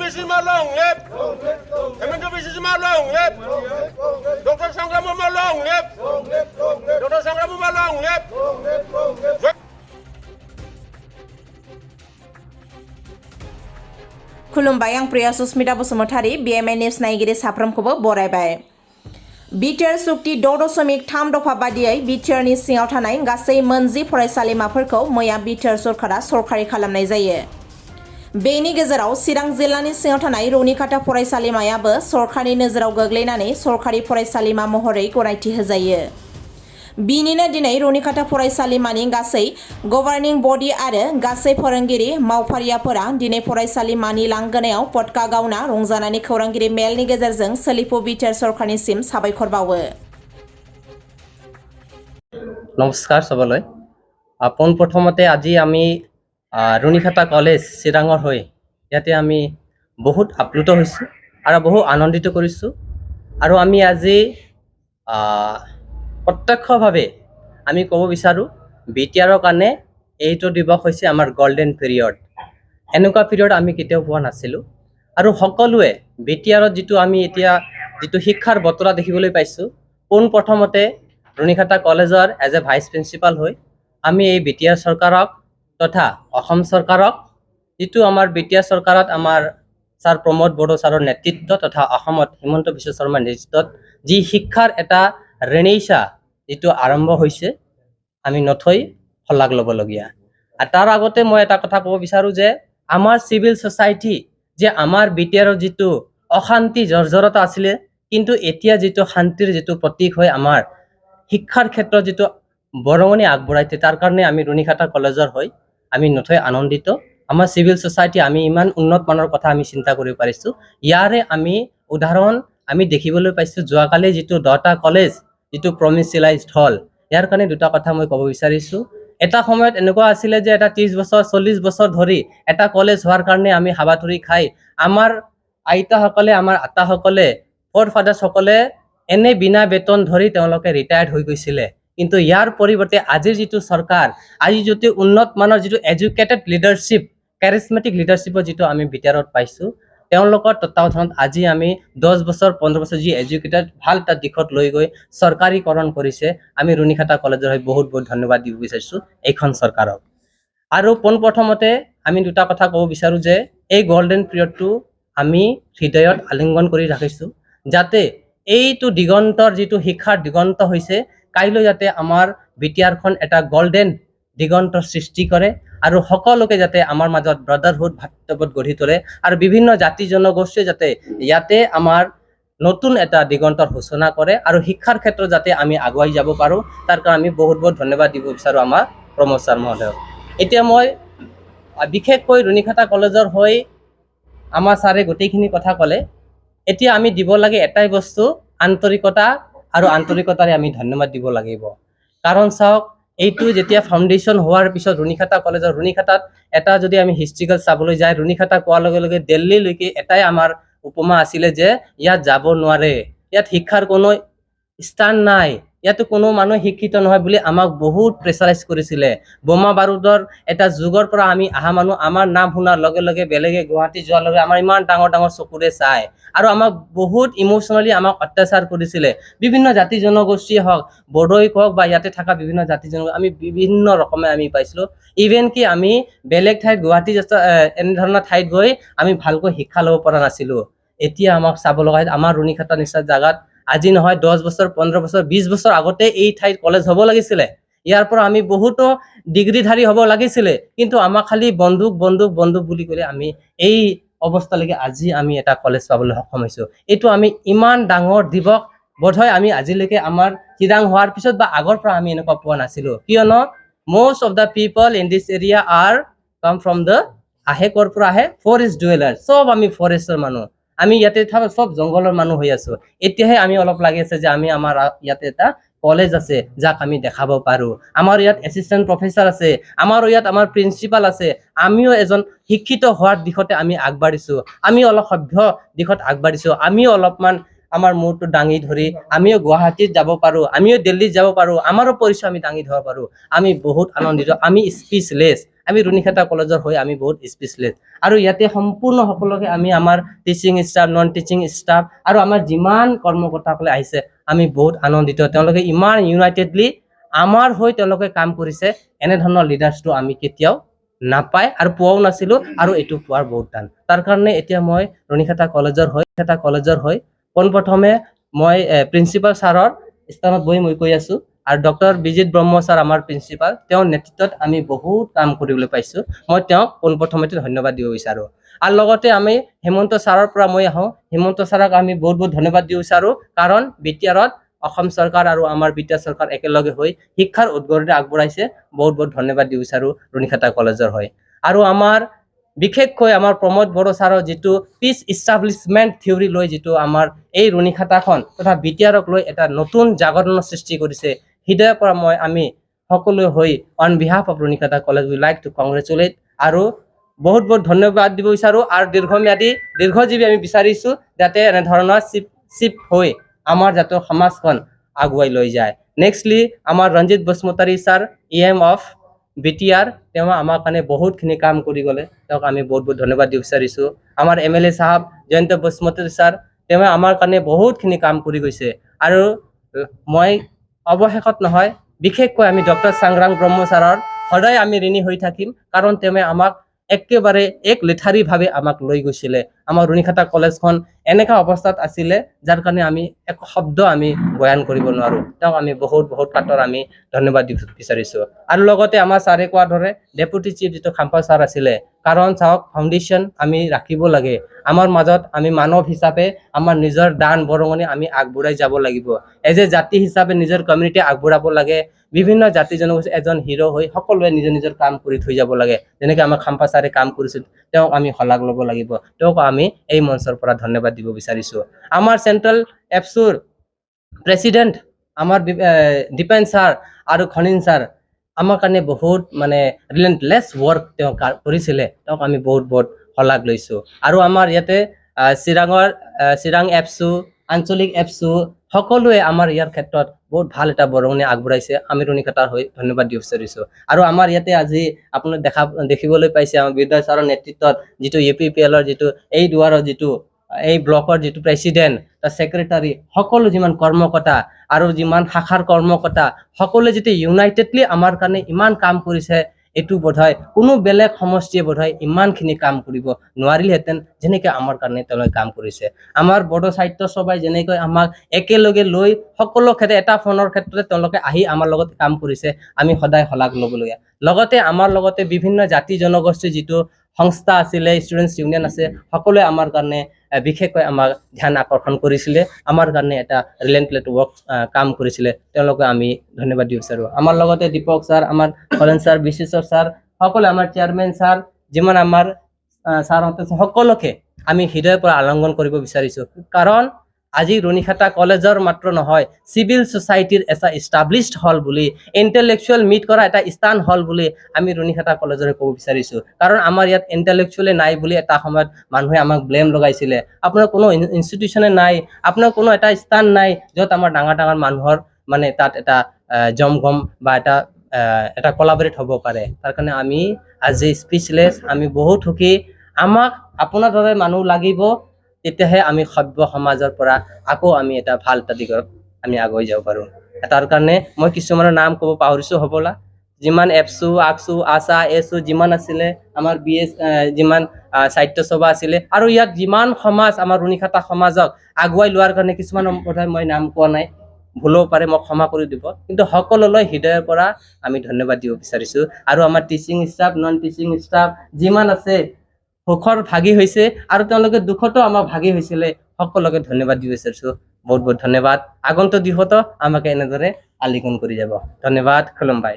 Bisma long live. Hemantri Bisma long live. Dr. Sangramuma long live. Dr. Sangramuma long live. खुलुमबाय आं प्रिया Sushmita Basumatary BMN news नायगिरि साफ्रोमखौबो बरायबाय। BTR सुक्ति 6.3 दफा बादियै बिटिआरनि सिङाव थानाय गासै मोनजि फरायसालिमाफोरखौ मैया बिटिआर सरकारा सरकारि खालामनाय जायो। बेनि गेजेराव चिरां जिल्लानि सिङाव थानाय रुनिकाटा फरायसालिमायाबो सरकारनि नोजोराव गोग्लैनानै सरकारि फरायसालिमा महरै गनायथि होजायो। बिनिनो दिनै रुनिकाटा फरायसालिमानि गासै गभार्निं बडि आरो गासै फोरोंगिरि मावफारियाफोरा दिनै फरायसालिमानि लांगोनायाव पटका गावना रंजानानै खौरांगिरि मेलनि गेजेरजों सोलिफु बिटिआर सरकारनिसिम साबायखर बावो। नमस्कार सबলৈ। পোনপ্ৰথমতে আজি আমি रुनिकाटा কলেজ চিৰাঙৰ হৈ ইয়াতে আমি বহুত আপ্লুত হৈছোঁ আৰু বহু আনন্দিত কৰিছোঁ আৰু আমি আজি প্ৰত্যক্ষভাৱে আমি ক'ব বিচাৰোঁ বিটিআৰৰ কাৰণে এইটো দিৱস হৈছে আমাৰ গোল্ডেন পিৰিয়ড। এনেকুৱা পিৰিয়ড আমি কেতিয়াও পোৱা নাছিলোঁ আৰু সকলোৱে বিটিআৰত আমি এতিয়া যিটো শিক্ষাৰ বতৰা দেখিবলৈ পাইছোঁ, পোনপ্ৰথমতে रुनिकाटा কলেজৰ এজ এ ভাইচ প্ৰিন্সিপাল হৈ আমি এই বিটিআৰ চৰকাৰক তথা অসম চৰকাৰক যিটো আমাৰ বিটিআৰ চৰকাৰত আমাৰ ছাৰ প্ৰমোদ বড়ো ছাৰৰ নেতৃত্ব তথা অসমত হিমন্ত বিশ্ব শৰ্মাৰ নেতৃত্বত যি শিক্ষাৰ এটা ৰেনেইছা যিটো আৰম্ভ হৈছে আমি নথৈ শলাগ ল'বলগীয়া। আৰু তাৰ আগতে মই এটা কথা ক'ব বিচাৰোঁ যে আমাৰ চিভিল ছ'চাইটি যে আমাৰ বিটিআৰৰ যিটো অশান্তি জৰ্জৰতা আছিলে, কিন্তু এতিয়া যিটো শান্তিৰ যিটো প্ৰতীক হৈ আমাৰ শিক্ষাৰ ক্ষেত্ৰত যিটো বৰঙণি আগবঢ়াইছে, তাৰ কাৰণে আমি रुनिकाटा কলেজৰ হৈ আমি নথৈ আনন্দিত। আমাৰ চিভিল ছ'চাইটি আমি ইমান উন্নত মানৰ কথা আমি চিন্তা কৰিব পাৰিছোঁ। ইয়াৰে আমি উদাহৰণ আমি দেখিবলৈ পাইছোঁ যোৱাকালি যিটো 10টা কলেজ যিটো প্ৰমিচিলাইজড হ'ল। ইয়াৰ কাৰণে দুটা কথা মই ক'ব বিচাৰিছোঁ। এটা সময়ত এনেকুৱা আছিলে যে এটা 30 বছৰ 40 বছৰ ধৰি এটা কলেজ হোৱাৰ কাৰণে আমি হাবাথুৰি খাই আমাৰ আইতাসকলে আমাৰ আতাসকলে ফৰ ফাদাৰ্ছসকলে এনে বিনা বেতন ধৰি তেওঁলোকে ৰিটায়াৰ্ড হৈ গৈছিলে। কিন্তু ইয়াৰ পৰিৱৰ্তে আজিৰ যিটো চৰকাৰ, আজি যিটো উন্নত মানৰ যিটো এডুকেটেড লিডাৰশ্বিপ, কেৰিজমেটিক লিডাৰশ্বিপৰ যিটো আমি বিটিআৰত পাইছোঁ, তেওঁলোকৰ তত্ত্বাৱধানত আজি আমি 10 বছৰ 15 বছৰ যি এডুকেটেড ভাল এটা দিশত লৈ গৈ চৰকাৰীকৰণ কৰিছে, আমি रुनिकाटा কলেজৰ হৈ বহুত বহুত ধন্যবাদ দিব বিচাৰিছোঁ এইখন চৰকাৰক। আৰু পোনপ্ৰথমতে আমি দুটা কথা ক'ব বিচাৰোঁ যে এই গোল্ডেন পিৰিয়ডটো আমি হৃদয়ত আলিংগন কৰি ৰাখিছোঁ, যাতে এইটো দিগন্তৰ যিটো শিক্ষাৰ দিগন্ত হৈছে, কাইলৈ যাতে আমাৰ বিটিআৰখন এটা গোল্ডেন দিগন্তৰ সৃষ্টি কৰে আৰু সকলোকে যাতে আমাৰ মাজত ব্ৰাদাৰহুড ভাতৃত্ববোধ গঢ়ি তোলে আৰু বিভিন্ন জাতি জনগোষ্ঠীয়ে যাতে ইয়াতে আমাৰ নতুন এটা দিগন্তৰ সূচনা কৰে আৰু শিক্ষাৰ ক্ষেত্ৰত যাতে আমি আগুৱাই যাব পাৰোঁ, তাৰ কাৰণে আমি বহুত বহুত ধন্যবাদ দিব বিচাৰোঁ আমাৰ প্ৰমোদ ছাৰ মহোদয়ক। এতিয়া মই বিশেষকৈ रुनिकाटा কলেজৰ হৈ আমাৰ ছাৰে গোটেইখিনি কথা ক'লে। এতিয়া আমি দিব লাগে এটাই বস্তু, আন্তৰিকতা, আৰু আন্তৰিকতাৰে আমি ধন্যবাদ দিব লাগিব। কাৰণ চাওক, এইটো যেতিয়া ফাউণ্ডেশ্যন হোৱাৰ পিছত रुनिकाटा কলেজৰ रुनिकाटाত এটা যদি আমি হিষ্ট্ৰিকেল চাবলৈ যায়, रुनिकाटा কোৱাৰ লগে লগে দিল্লীলৈকে এটাই আমাৰ উপমা আছিলে যে ইয়াত যাব নোৱাৰে, ইয়াত শিক্ষাৰ কোনো স্থান নাই, ইয়াতো কোনো মানুহ শিক্ষিত নহয় বুলি আমাক বহুত প্ৰেছাৰাইজ কৰিছিলে। বোমা বাৰুদৰ এটা যুগৰ পৰা আমি অহা মানুহ, আমাৰ নাম শুনাৰ লগে লগে বেলেগে গুৱাহাটী যোৱাৰ লগে আমাৰ ইমান ডাঙৰ ডাঙৰ চকুৰে চায় আৰু আমাক বহুত ইম'চনেলি আমাক অত্যাচাৰ কৰিছিলে। বিভিন্ন জাতি জনগোষ্ঠীয়ে হওক, বড়োই হওক বা ইয়াতে থকা বিভিন্ন জাতি জনগোষ্ঠী আমি বিভিন্ন ৰকমে আমি পাইছিলোঁ। ইভেন কি আমি বেলেগ ঠাইত গুৱাহাটী এনেধৰণৰ ঠাইত গৈ আমি ভালকৈ শিক্ষা ল'ব পৰা নাছিলোঁ। এতিয়া আমাক চাব লগা আমাৰ रुनिकाटा নিচিনা জাগাত আজি নহয় 10 বছৰ 15 বছৰ 20 বছৰ আগতে এই ঠাইত কলেজ হ'ব লাগিছিলে। ইয়াৰ পৰা আমি বহুতো ডিগ্ৰীধাৰী হ'ব লাগিছিলে, কিন্তু আমাক খালি বন্দুক বন্দুক বন্দুক বুলি ক'লে আমি এই অৱস্থালৈকে আজি আমি এটা কলেজ পাবলৈ সক্ষম হৈছোঁ। এইটো আমি ইমান ডাঙৰ দিৱস বোধহয় আমি আজিলৈকে আমাৰ চিৰাং হোৱাৰ পিছত বা আগৰ পৰা আমি এনেকুৱা পোৱা নাছিলোঁ। কিয়নো most of the people in this area are come from the আহে ক'ৰ পৰা আহে, ফৰেষ্ট ডুৱেলাৰ, চব আমি ফৰেষ্টৰ মানুহ, আমি ইয়াতে থকা চব জংঘলৰ মানুহ হৈ আছোঁ। এতিয়াহে আমি অলপ লাগি আছে যে আমি আমাৰ ইয়াতে এটা কলেজ আছে যাক আমি দেখাব পাৰোঁ, আমাৰ ইয়াত এছিষ্টেণ্ট প্ৰফেচাৰ আছে, আমাৰ ইয়াত আমাৰ প্ৰিন্সিপাল আছে, আমিও এজন শিক্ষিত হোৱাৰ দিশতে আমি আগবাঢ়িছোঁ, আমি অলপ সভ্য দিশত আগবাঢ়িছোঁ, আমিও অলপমান আমাৰ মূৰটো দাঙি ধৰি আমিও গুৱাহাটীত যাব পাৰোঁ, আমিও দিল্লীত যাব পাৰোঁ, আমাৰো পৰিচয় আমি দাঙি ধৰিব পাৰোঁ। আমি বহুত আনন্দিত, আমি স্পীচলেছ, আমি ৰুণিখাতা কলেজৰ হৈ আমি বহুত স্পেচিয়েলিষ্ট আৰু ইয়াতে সম্পূৰ্ণ সকলোকে আমি আমাৰ teaching staff non teaching staff আৰু আমাৰ যিমান কৰ্মকৰ্তাসকলে আহিছে আমি বহুত আনন্দিত তেওঁলোকে ইমান ইউনাইটেডলি আমাৰ হৈ তেওঁলোকে কাম কৰিছে এনেধৰণৰ লিডাৰ্ছটো আমি কেতিয়াও নাপায় আৰু পোৱাও নাছিলোঁ আৰু এইটো পোৱাৰ বহুত টান তাৰ কাৰণে এতিয়া মই ৰুণিখাতা কলেজৰ হৈ পোনপ্ৰথমে মই প্ৰিন্সিপাল ছাৰৰ স্থানত বহি মই কৈ আছোঁ আৰু ডক্টৰ বিজিত ব্ৰহ্ম ছাৰ আমাৰ প্ৰিন্সিপাল তেওঁৰ নেতৃত্বত আমি বহুত কাম কৰিবলৈ পাইছোঁ মই তেওঁক পোনপ্ৰথমতে ধন্যবাদ দিব বিচাৰোঁ আৰু লগতে আমি হেমন্ত ছাৰৰ পৰা মই আহোঁ হেমন্ত ছাৰক আমি বহুত বহুত ধন্যবাদ দিব বিচাৰোঁ কাৰণ বিটিআৰত অসম চৰকাৰ আৰু আমাৰ বিটিআৰ চৰকাৰ একেলগে হৈ শিক্ষাৰ উদ্গনি আগবঢ়াইছে বহুত বহুত ধন্যবাদ দিব বিচাৰোঁ ৰুণিখাতা কলেজৰ হৈ আৰু আমাৰ বিশেষকৈ আমাৰ প্ৰমোদ বড়ো ছাৰৰ যিটো পিচ ইষ্টাব্লিছমেণ্ট থিয়ৰী লৈ যিটো আমাৰ এই ৰুণিখাতাখন তথা বিটিআৰক লৈ এটা নতুন জাগৰণৰ সৃষ্টি কৰিছে হৃদয়ৰ পৰা আমি সকলোৱে হৈ on behalf of Runikhata college we like to congratulate আৰু বহুত বহুত ধন্যবাদ দিব বিচাৰোঁ আৰু দীৰ্ঘজীৱী আমি বিচাৰিছোঁ যাতে এনেধৰণৰ চিপ হৈ আমাৰ যাতে সমাজখন আগুৱাই লৈ যায় নেক্সটলি আমাৰ Ranjit Basumatary sir EM of BTR তেওঁ আমাৰ কাৰণে বহুতখিনি কাম কৰি গ'লে তেওঁক আমি বহুত বহুত ধন্যবাদ দিব বিচাৰিছোঁ আমাৰ MLA সাহেব জয়ন্ত বসুমতাৰী ছাৰ তেওঁ আমাৰ কাৰণে বহুতখিনি কাম কৰি গৈছে আৰু মই অৱশেষত নহয় বিশেষকৈ আমি ডক্টৰ সংগ্ৰাম ব্ৰহ্ম ছাৰৰ সদায় আমি ঋণী হৈ থাকিম কাৰণ তেওঁ আমাক একেবাৰে এক লেঠাৰিভাৱে আমাক লৈ গৈছিলে আমাৰ ৰুণিখাতা কলেজখন এনেকা অৱস্থাত আছিলে যাৰ কাৰণে আমি এক শব্দ আমি বয়ান কৰিব নোৱাৰোঁ তেওঁক আমি বহুত বহুত কাটৰ আমি ধন্যবাদ দিব বিচাৰিছোঁ আৰু লগতে আমাৰ ছাৰে কোৱাৰ দৰে ডেপুটি চিফ যিটো খাম্পা ছাৰ আছিলে কাৰণ চাওক ফাউণ্ডেশ্যন আমি ৰাখিব লাগে আমাৰ মাজত আমি মানৱ হিচাপে আমাৰ নিজৰ দান বৰঙণি আমি আগবঢ়াই যাব লাগিব এজ এ জাতি হিচাপে নিজৰ কমিউনিটি আগবঢ়াব লাগে বিভিন্ন জাতি জনগোষ্ঠী এজন হিৰো হৈ সকলোৱে নিজৰ কাম কৰি থৈ যাব লাগে যেনেকৈ আমাৰ খাম্পা ছাৰে কাম কৰিছিল তেওঁক আমি শলাগ ল'ব লাগিব তেওঁক আমি এই মঞ্চৰ পৰা ধন্যবাদ দিব বিচাৰিছোঁ আমাৰ চেণ্ট্ৰেল এপছুৰ প্ৰেচিডেণ্ট আমাৰ দীপেন ছাৰ আৰু খনিন ছাৰ আমাৰ কাৰণে বহুত ৰিলেণ্টলেছ ৱৰ্ক তেওঁ কৰিছিলে তেওঁক আমি বহুত বহুত শলাগ লৈছোঁ আৰু আমাৰ ইয়াতে চিৰাং এপছু আঞ্চলিক এপছু সকলোৱে আমাৰ ইয়াৰ ক্ষেত্ৰত বহুত ভাল এটা বৰঙণি আগবঢ়াইছে আমি ৰুণিখাতাৰ হৈ ধন্যবাদ দিব বিচাৰিছোঁ আৰু আমাৰ ইয়াতে আজি আপোনালোক দেখিবলৈ পাইছে আমাৰ বিদ্যা ছাৰৰ নেতৃত্বত যিটো UPPLৰ যিটো এই দুৱাৰৰ যিটো এই ব্লকৰ যিটো প্ৰেচিডেণ্ট তাৰ ছেক্ৰেটাৰী সকলো যিমান কৰ্মকৰ্তা আৰু যিমান শাখাৰ কৰ্মকৰ্তা সকলোৱে যেতিয়া ইউনাইটেডলি আমাৰ কাৰণে ইমান কাম কৰিছে এইটো বোধহয় কোনো বেলেগ সমষ্টিয়ে বোধহয় ইমানখিনি কাম কৰিব নোৱাৰিলহেঁতেন যেনেকৈ আমাৰ কাৰণে তেওঁলোকে কাম কৰিছে আমাৰ বড়ো সাহিত্য সভাই যেনেকৈ আমাক একেলগে লৈ সকলো ক্ষেত্ৰত এটা ফোনৰ ক্ষেত্ৰতে তেওঁলোকে আহি আমাৰ লগত কাম কৰিছে আমি সদায় শলাগ ল'বলগীয়া লগতে আমাৰ লগতে বিভিন্ন জাতি জনগোষ্ঠীৰ যিটো সংস্থা আছিলে ষ্টুডেণ্টছ ইউনিয়ন আছে সকলোৱে আমাৰ কাৰণে বিশেষকৈ আমাক ধ্যান আকৰ্ষণ কৰিছিলে আমাৰ কাৰণে এটা ৰিলেণ্টলেছ ৱৰ্ক কাম কৰিছিলে তেওঁলোকে আমি ধন্যবাদ দিব বিচাৰোঁ আমাৰ লগতে দীপক ছাৰ আমাৰ হৰেণ ছাৰ বিশেশ্বৰ ছাৰ সকলোৱে আমাৰ চেয়াৰমেন ছাৰ যিমান আমাৰ ছাৰহঁতে সকলোকে আমি হৃদয়ৰ পৰা আলিংগন কৰিব বিচাৰিছোঁ কাৰণ আজি ৰুণিখাতা কলেজৰ মাত্ৰ নহয় চিভিল ছ'চাইটিৰ এটা ইষ্টাব্লিছড হল বুলি ইণ্টেলেকচুৱেল মিট কৰা এটা স্থান হল বুলি আমি ৰুণিখাতা কলেজৰে ক'ব বিচাৰিছোঁ কাৰণ আমাৰ ইয়াত ইণ্টেলেকচুৱেলে নাই বুলি এটা সময়ত মানুহে আমাক ব্লেম লগাইছিলে আপোনাৰ কোনো ইনষ্টিটিউশ্যনে নাই আপোনাৰ কোনো এটা স্থান নাই য'ত আমাৰ ডাঙৰ মানুহৰ তাত এটা জমঘম বা এটা কলাবৰেট হ'ব পাৰে তাৰ কাৰণে আমি আজি স্পীচলেছ আমি বহুত সুখী আমাক আপোনাৰ দৰে মানুহ লাগিব তেতিয়াহে আমি সভ্য সমাজৰ পৰা আকৌ আমি এটা ভাল এটা দিশত আমি আগুৱাই যাব পাৰোঁ তাৰ কাৰণে মই কিছুমানৰ নাম ক'ব পাহৰিছোঁ হ'বলা যিমান এপছু আকছু আশা এছু যিমান আছিলে আমাৰ BS যিমান সাহিত্য সভা আছিলে আৰু ইয়াত যিমান সমাজ আমাৰ ৰুণিখাতা সমাজক আগুৱাই লোৱাৰ কাৰণে কিছুমান বোধহয় মই নাম কোৱা নাই ভুলও পাৰে মোক ক্ষমা কৰি দিব কিন্তু সকলোলৈ হৃদয়ৰ পৰা আমি ধন্যবাদ দিব বিচাৰিছোঁ আৰু আমাৰ teaching staff non teaching staff যিমান আছে সুখৰ ভাগী হৈছে আৰু তেওঁলোকে দুখতো আমাক ভাগী হৈছিলে সকলোকে ধন্যবাদ দিব বিচাৰিছোঁ বহুত বহুত ধন্যবাদ আগন্তুক দিশতো আমাকে এনেদৰে আলিঙ্গন কৰি যাব ধন্যবাদ খুলুমবাই